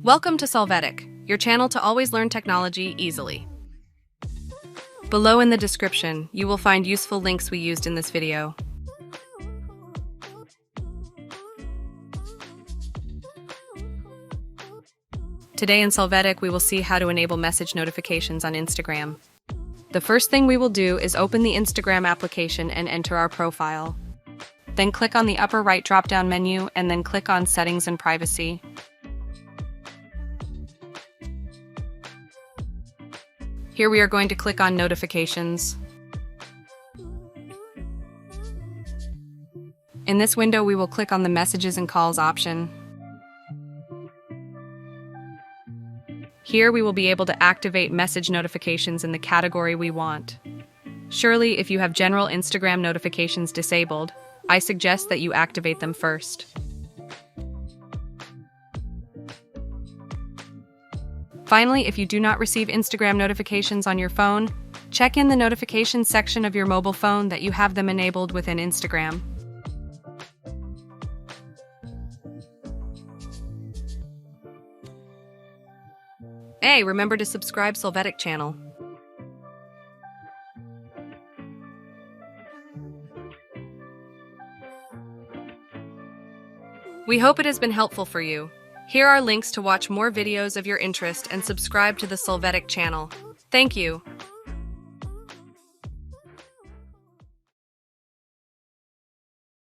Welcome to Solvetic, your channel to always learn technology easily. Below in the description, you will find useful links we used in this video. Today in Solvetic, we will see how to enable message notifications on Instagram. The first thing we will do is open the Instagram application and enter our profile. Then click on the upper right drop-down menu and then click on Settings and Privacy. Here we are going to click on Notifications. In this window, we will click on the Messages and Calls option. Here we will be able to activate message notifications in the category we want. Surely, if you have general Instagram notifications disabled, I suggest that you activate them first. Finally, if you do not receive Instagram notifications on your phone, check in the notifications section of your mobile phone that you have them enabled within Instagram. Hey, remember to subscribe Solvetic channel. We hope it has been helpful for you. Here are links to watch more videos of your interest and subscribe to the Solvetic channel. Thank you.